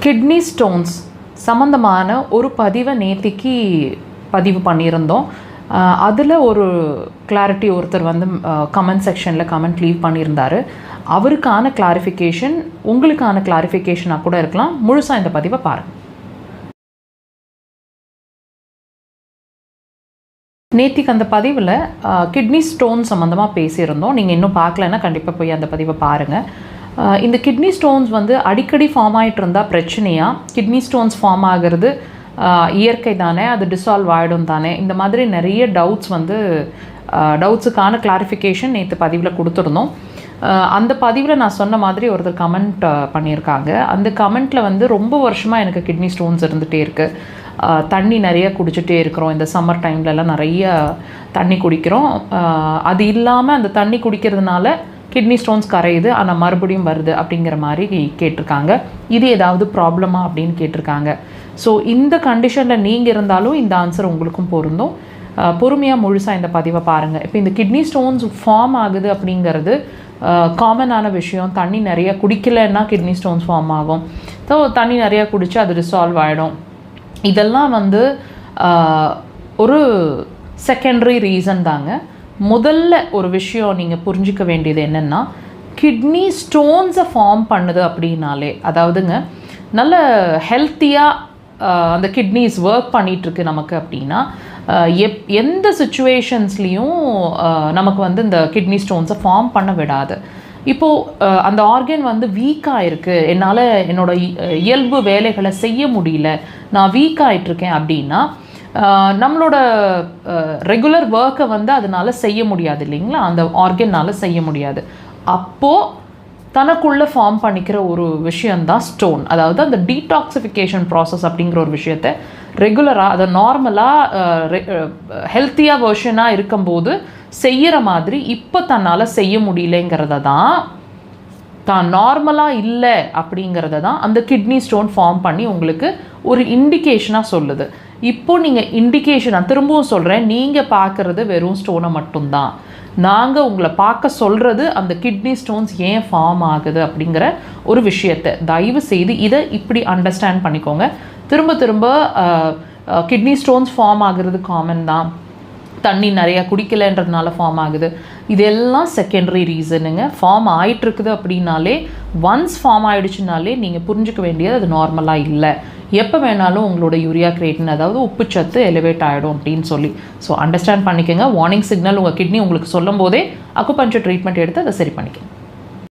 Kidney stones சம்மந்தமான ஒரு பதிவை நேத்திக்கு பதிவு பண்ணியிருந்தோம். அதில் ஒரு கிளாரிட்டி ஒருத்தர் வந்து கமெண்ட் செக்ஷனில் கமெண்ட் லீவ் பண்ணியிருந்தார். அவருக்கான கிளாரிஃபிகேஷன் உங்களுக்கான கிளாரிஃபிகேஷனாக கூட இருக்கலாம். முழுசாக இந்த பதிவை பாருங்கள். நேத்திக்கு அந்த பதிவில் கிட்னி ஸ்டோன் சம்மந்தமாக பேசியிருந்தோம். நீங்கள் இன்னும் பார்க்கலன்னா கண்டிப்பாக போய் அந்த பதிவை பாருங்கள். இந்த கிட்னி ஸ்டோன்ஸ் வந்து அடிக்கடி ஃபார்ம் ஆகிட்டு இருந்தால் பிரச்சனையா? கிட்னி ஸ்டோன்ஸ் ஃபார்ம் ஆகிறது இயற்கை தானே, அது டிசால்வ் ஆகிடும் தானே? இந்த மாதிரி நிறைய டவுட்ஸுக்கான கிளாரிஃபிகேஷன் நேற்று பதிவில் கொடுத்துருந்தோம். அந்த பதிவில் நான் சொன்ன மாதிரி ஒருத்தர் கமெண்ட் பண்ணியிருக்காங்க. அந்த கமெண்ட்டில் வந்து ரொம்ப வருஷமாக எனக்கு கிட்னி ஸ்டோன்ஸ் இருந்துகிட்டே இருக்குது, தண்ணி நிறைய குடிச்சிட்டே இருக்கிறோம், இந்த சம்மர் டைம்லலாம் நிறைய தண்ணி குடிக்கிறோம், அது இல்லாமல் அந்த தண்ணி குடிக்கிறதுனால கிட்னி ஸ்டோன்ஸ் கரையுது ஆனால் மறுபடியும் வருது அப்படிங்கிற மாதிரி கேட்டிருக்காங்க. இது ஏதாவது ப்ராப்ளமா அப்படின்னு கேட்டிருக்காங்க. ஸோ இந்த கண்டிஷனில் நீங்கள் இருந்தாலும் இந்த ஆன்சர் உங்களுக்கும் பொருந்தும். பொறுமையாக முழுசாக இந்த பதிவை பாருங்கள். இப்போ இந்த கிட்னி ஸ்டோன்ஸ் ஃபார்ம் ஆகுது அப்படிங்கிறது காமனான விஷயம். தண்ணி நிறைய குடிக்கலைன்னா கிட்னி ஸ்டோன்ஸ் ஃபார்ம் ஆகும். ஸோ தண்ணி நிறையா குடித்து அது ரிசால்வ் ஆகிடும். இதெல்லாம் வந்து ஒரு செகண்டரி ரீசன் தாங்க. முதல்ல ஒரு விஷயம் நீங்கள் புரிஞ்சிக்க வேண்டியது என்னென்னா, கிட்னி ஸ்டோன்ஸை ஃபார்ம் பண்ணுது அப்படின்னாலே, அதாவதுங்க நல்ல ஹெல்த்தியாக அந்த கிட்னிஸ் ஒர்க் பண்ணிகிட்ருக்கு நமக்கு அப்படின்னா, எந்த சுச்சுவேஷன்ஸ்லேயும் நமக்கு வந்து இந்த கிட்னி ஸ்டோன்ஸை ஃபார்ம் பண்ண விடாது. இப்போது அந்த ஆர்கன் வந்து வீக்காக இருக்குது, என்னால் என்னோடய இயல்பு வேலைகளை செய்ய முடியல, நான் வீக் ஆகிட்ருக்கேன் அப்படின்னா நம்மளோட ரெகுலர் ஒர்க்கை வந்து அதனால் செய்ய முடியாது இல்லைங்களா? அந்த ஆர்கனால் செய்ய முடியாது. அப்போது தனக்குள்ளே ஃபார்ம் பண்ணிக்கிற ஒரு விஷயந்தான் ஸ்டோன். அதாவது அந்த டீடாக்சிஃபிகேஷன் ப்ராசஸ் அப்படிங்கிற ஒரு விஷயத்தை ரெகுலராக, அதை நார்மலாக ஹெல்த்தியாக வெர்ஷனாக இருக்கும்போது செய்கிற மாதிரி இப்போ தன்னால் செய்ய முடியலைங்கிறத தான் நார்மலாக இல்லை அப்படிங்கிறத தான் அந்த கிட்னி ஸ்டோன் ஃபார்ம் பண்ணி உங்களுக்கு ஒரு இண்டிகேஷனாக சொல்லுது. இப்போது நீங்கள் இண்டிகேஷன், நான் திரும்பவும் சொல்கிறேன், நீங்கள் பார்க்குறது வெறும் ஸ்டோனை மட்டும்தான். நாங்கள் உங்களை பார்க்க சொல்கிறது அந்த கிட்னி ஸ்டோன்ஸ் ஏன் ஃபார்ம் ஆகுது அப்படிங்கிற ஒரு விஷயத்தை. தயவு செய்து இதை இப்படி அண்டர்ஸ்டாண்ட் பண்ணிக்கோங்க. திரும்ப கிட்னி ஸ்டோன்ஸ் ஃபார்ம் ஆகுறது காமன் தான், தண்ணி நிறையா குடிக்கலைன்றதுனால ஃபார்ம் ஆகுது, இதெல்லாம் செகண்டரி ரீசனுங்க. ஃபார்ம் ஆகிட்டுருக்குது அப்படின்னாலே, ஒன்ஸ் ஃபார்ம் ஆகிடுச்சுனாலே நீங்கள் புரிஞ்சிக்க வேண்டியது அது நார்மலாக இல்லை. எப்போ வேணாலும் உங்களோட யூரியா கிரியேட்டின், அதாவது உப்புச்சத்து எலிவேட் ஆகிடும் அப்படின்னு சொல்லி. ஸோ அண்டர்ஸ்டாண்ட் பண்ணிக்கோங்க. வார்னிங் சிக்னல் உங்கள் கிட்னி உங்களுக்கு சொல்லும் போதே அக்குபஞ்சர் ட்ரீட்மெண்ட் எடுத்து அதை சரி பண்ணிக்கோங்க.